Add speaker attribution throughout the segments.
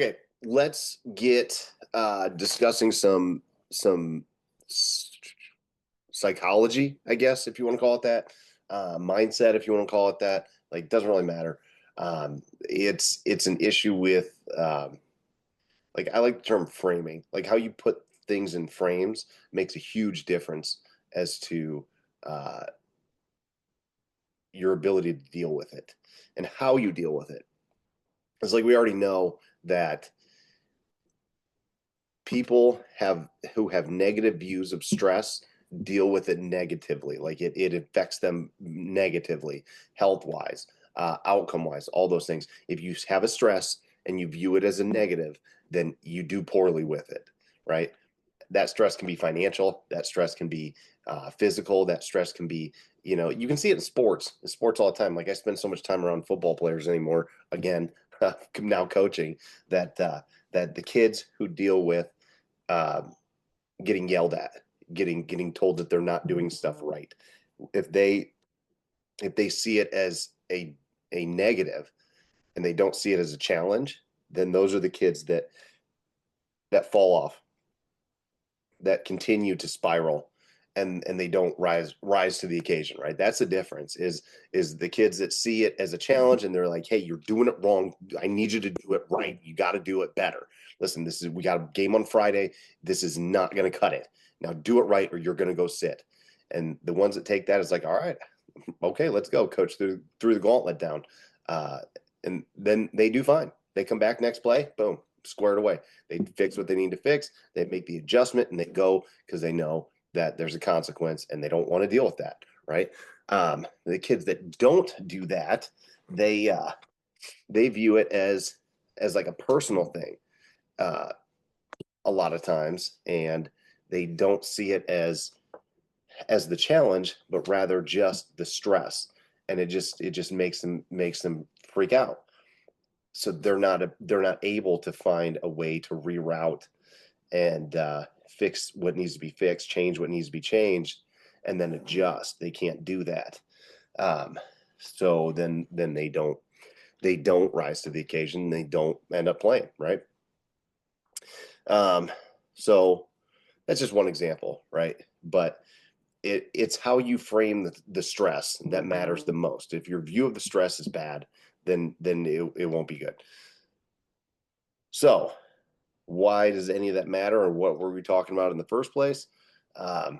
Speaker 1: Okay, let's get discussing some s- psychology, I guess, if you want to call it that, mindset, if you want to call it that. Like, doesn't really matter. It's an issue with like I like the term framing, like how you put things in frames makes a huge difference as to uh, your ability to deal with it and how you deal with it. It's like we already know that people have who have negative views of stress deal with it negatively, like it affects them negatively, health wise, outcome wise, all those things. If you have a stress and you view it as a negative, then you do poorly with it, right? That stress can be financial, that stress can be physical, that stress can be, you can see it in sports all the time. Like I spend so much time around football players anymore, again, now coaching, that the kids who deal with uh, getting yelled at, getting told that they're not doing stuff right. If they if they see it as a negative and they don't see it as a challenge, then those are the kids that fall off, that continue to spiral, and they don't rise to the occasion, right? That's the difference. Is the kids that see it as a challenge and they're like, hey, you're doing it wrong, I need you to do it right, you got to do it better. Listen, we got a game on Friday, this is not going to cut it, now do it right or you're going to go sit. And the ones that take that is like, all right, okay, let's go, coach, through the gauntlet down. uh, and then they do fine, they come back next play, boom, squared away. They fix what they need to fix, they make the adjustment, and they go because they know that there's a consequence and they don't want to deal with that, right? The kids that don't do that, they view it as like a personal thing, uh, a lot of times, and they don't see it as the challenge, but rather just the stress, and it just makes them freak out. So they're not able to find a way to reroute and fix what needs to be fixed, change what needs to be changed, and then adjust. They can't do that. Um, so then they don't rise to the occasion. They don't end up playing, right? Um, so that's just one example, right? But it's how you frame the stress that matters the most. If your view of the stress is bad, then it won't be good. So why does any of that matter, or what were we talking about in the first place? Um,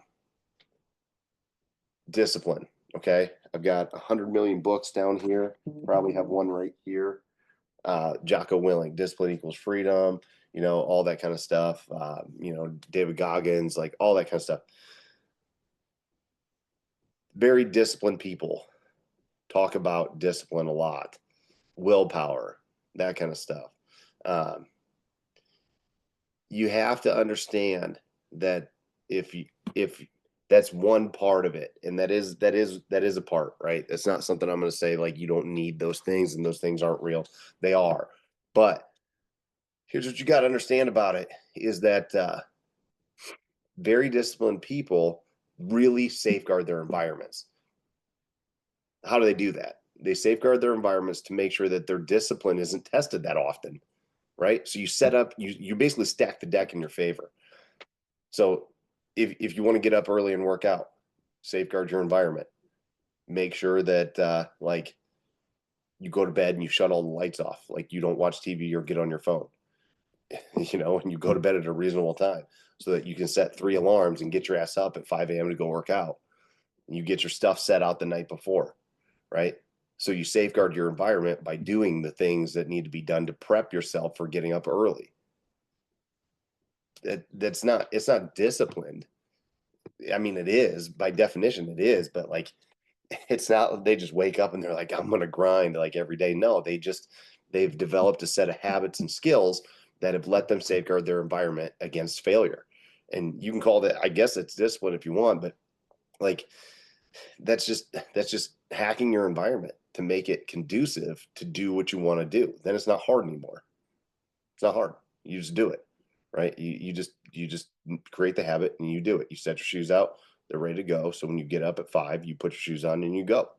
Speaker 1: Discipline. Okay, I've got 100 million books down here, probably have one right here. Jocko Willing, Discipline Equals Freedom, all that kind of stuff. David Goggins, like all that kind of stuff. Very disciplined people talk about discipline a lot, willpower, that kind of stuff. um, you have to understand that if that's one part of it, and that is a part, right? It's not something I'm going to say like you don't need those things and those things aren't real. They are. But here's what you got to understand about it is that very disciplined people really safeguard their environments. How do they do that? They safeguard their environments to make sure that their discipline isn't tested that often, right? So you basically stack the deck in your favor. So if you want to get up early and work out, safeguard your environment. Make sure that like you go to bed and you shut all the lights off. Like you don't watch TV or get on your phone, and you go to bed at a reasonable time so that you can set 3 alarms and get your ass up at 5 a.m. to go work out. And you get your stuff set out the night before, right? So you safeguard your environment by doing the things that need to be done to prep yourself for getting up early. It's not disciplined. I mean, it is by definition, it is, but like, it's not they just wake up and they're like, I'm gonna grind like every day. No, they've developed a set of habits and skills that have let them safeguard their environment against failure. And you can call that, I guess it's discipline if you want, but like that's just hacking your environment to make it conducive to do what you want to do. Then it's not hard anymore. It's not hard. You just do it, right? You just create the habit and you do it. You set your shoes out, they're ready to go. So when you get up at 5, you put your shoes on and you go,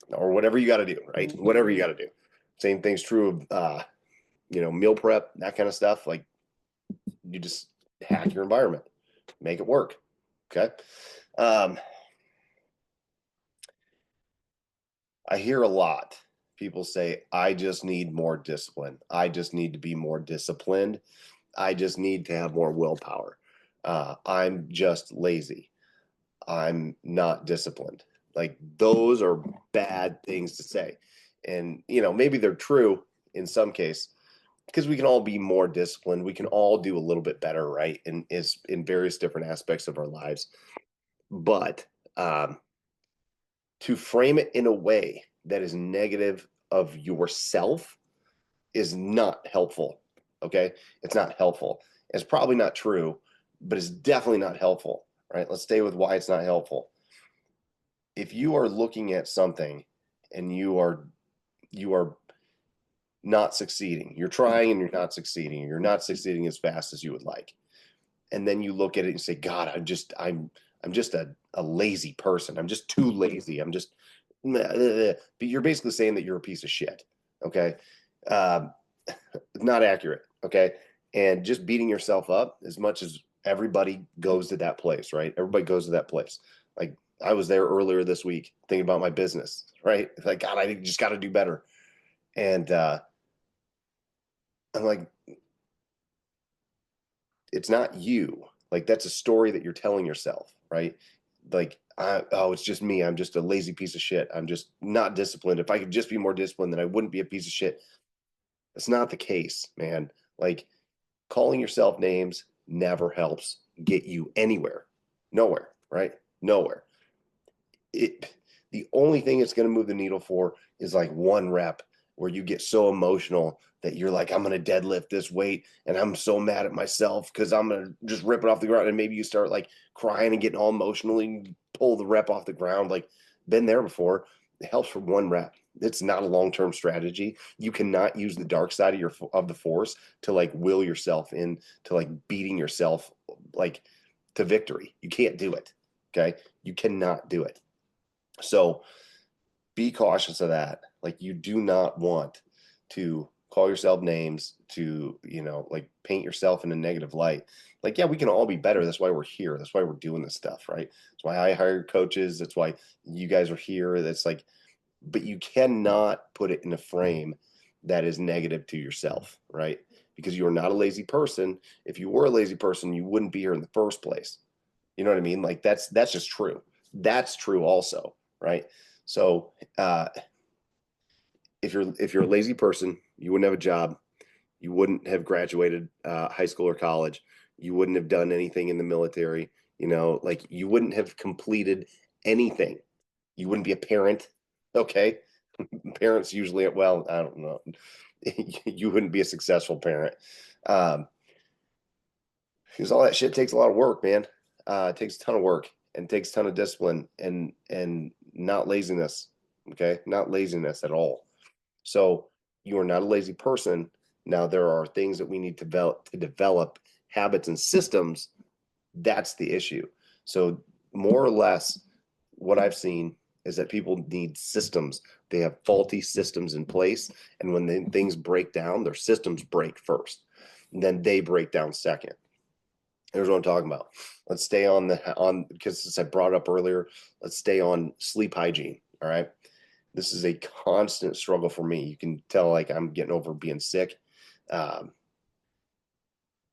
Speaker 1: or whatever you got to do, right? Whatever you got to do. Same thing's true of meal prep, that kind of stuff. Like, you just hack your environment, make it work. Okay. I hear a lot people say, I just need more discipline. I just need to be more disciplined. I just need to have more willpower. I'm just lazy. I'm not disciplined. Like, those are bad things to say. And, maybe they're true in some case, because we can all be more disciplined. We can all do a little bit better, right? And is in various different aspects of our lives. But to frame it in a way that is negative of yourself is not helpful. Okay. It's not helpful. It's probably not true, but it's definitely not helpful. Right. Let's stay with why it's not helpful. If you are looking at something and you are not succeeding, you're trying and you're not succeeding as fast as you would like. And then you look at it and say, God, I'm just a lazy person. I'm just too lazy. I'm just, but you're basically saying that you're a piece of shit. Okay. Um, not accurate. Okay. And just beating yourself up, as much as everybody goes to that place, right? Everybody goes to that place. Like, I was there earlier this week thinking about my business, right? It's like, God, I just got to do better. And I'm like, it's not you. Like, that's a story that you're telling yourself, right? Like, oh, it's just me. I'm just a lazy piece of shit. I'm just not disciplined. If I could just be more disciplined, then I wouldn't be a piece of shit. That's not the case, man. Like, calling yourself names never helps get you anywhere. Nowhere, right? Nowhere. The only thing it's going to move the needle for is like one rep where you get so emotional that you're like, I'm going to deadlift this weight and I'm so mad at myself because I'm going to just rip it off the ground. And maybe you start like crying and getting all emotional and pull the rep off the ground. Like, been there before. It helps for one rep. It's not a long-term strategy. You cannot use the dark side of the force to like will yourself in to like beating yourself like to victory. You can't do it. Okay. You cannot do it. So be cautious of that. Like, you do not want to call yourself names, to, like, paint yourself in a negative light. Like, yeah, we can all be better. That's why we're here. That's why we're doing this stuff, right? That's why I hired coaches. That's why you guys are here. That's like, but you cannot put it in a frame that is negative to yourself, right? Because you are not a lazy person. If you were a lazy person, you wouldn't be here in the first place. You know what I mean? Like, that's just true. That's true also, right? So if you're a lazy person, you wouldn't have a job. You wouldn't have graduated high school or college. You wouldn't have done anything in the military. Like, you wouldn't have completed anything. You wouldn't be a parent. Okay, parents usually, well, I don't know. You wouldn't be a successful parent. Um, because all that shit takes a lot of work, man. It takes a ton of work and takes a ton of discipline and not laziness. Okay, not laziness at all. So you are not a lazy person. Now, there are things that we need to develop habits and systems. That's the issue. So, more or less, what I've seen is that people need systems. They have faulty systems in place, and when things break down, their systems break first, and then they break down second. Here's what I'm talking about. Let's stay on because, as I brought up earlier, let's stay on sleep hygiene. All right. This is a constant struggle for me. You can tell, like, I'm getting over being sick. Um,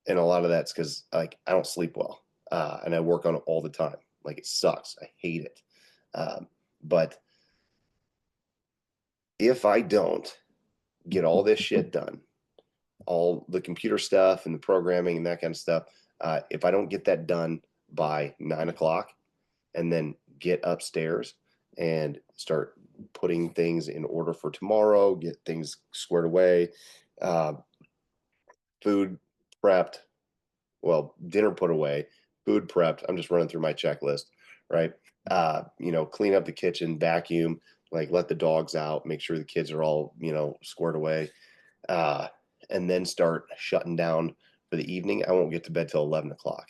Speaker 1: and a lot of that's because, like, I don't sleep well. And I work on it all the time. Like, it sucks. I hate it. Um, but if I don't get all this shit done, all the computer stuff and the programming and that kind of stuff, if I don't get that done by 9 o'clock, and then get upstairs and start putting things in order for tomorrow, get things squared away, uh, food prepped, well, dinner put away, food prepped. I'm just running through my checklist, right? Clean up the kitchen, vacuum, like, let the dogs out, make sure the kids are all, squared away, uh, and then start shutting down for the evening. I won't get to bed till 11 o'clock,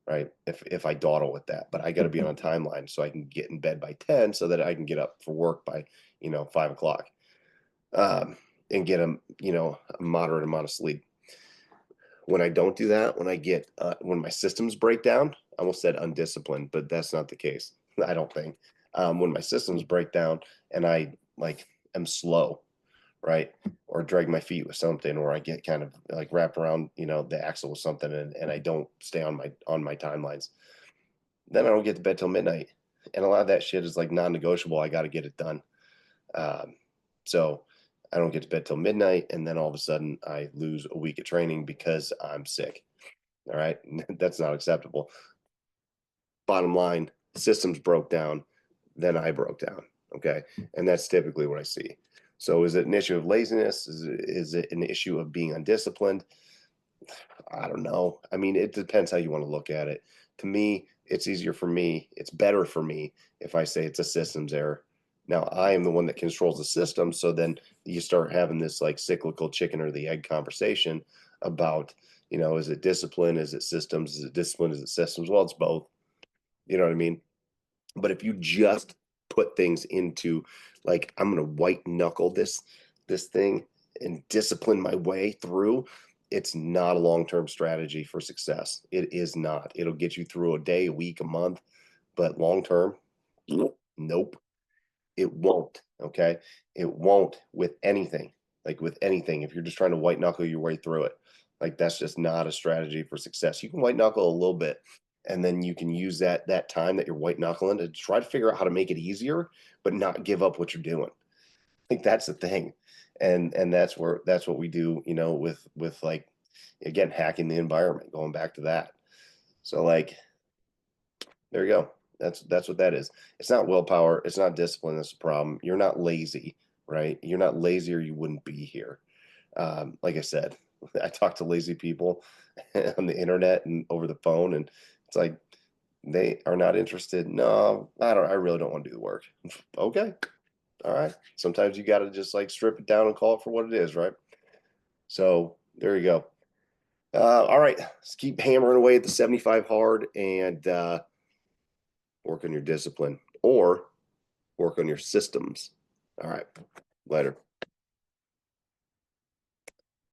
Speaker 1: right? If I dawdle with that, but I got to be on a timeline so I can get in bed by 10 so that I can get up for work by 5 o'clock. Um, and get a, a moderate amount of sleep. When I don't do that, when my systems break down, I almost said undisciplined, but that's not the case. I don't think. When my systems break down and I like am slow, right, or drag my feet with something, or I get kind of like wrapped around, the axle with something, and I don't stay on my timelines, then I don't get to bed till midnight. And a lot of that shit is like non-negotiable. I got to get it done. Um, so I don't get to bed till midnight, and then all of a sudden I lose a week of training because I'm sick. All right, that's not acceptable. Bottom line, systems broke down, then I broke down. Okay, and that's typically what I see. So is it an issue of laziness? Is it an issue of being undisciplined? I don't know. I mean, it depends how you want to look at it. To me, it's easier for me. It's better for me if I say it's a systems error. Now, I am the one that controls the system. So then you start having this like cyclical chicken or the egg conversation about, is it discipline? Is it systems? Is it discipline? Is it systems? Well, it's both. You know what I mean? But if you just put things into like, I'm going to white knuckle this thing and discipline my way through, it's not a long-term strategy for success. It is not. It'll get you through a day, a week, a month, but long term, nope, it won't. Okay, it won't with anything. Like with anything, if you're just trying to white knuckle your way through it, like that's just not a strategy for success. You can white knuckle a little bit, and then you can use that time that you're white knuckling to try to figure out how to make it easier, but not give up what you're doing. I think that's the thing, and that's what we do. With like, again, hacking the environment. Going back to that. So like, there you go. That's what that is. It's not willpower. It's not discipline. That's the problem. You're not lazy, right? You're not lazy, or you wouldn't be here. Like I said, I talk to lazy people on the internet and over the phone, and it's like they are not interested. No, I don't. I really don't want to do the work. Okay, all right. Sometimes you got to just like strip it down and call it for what it is, right? So there you go. All right, let's keep hammering away at the 75 hard and work on your discipline or work on your systems. All right, later.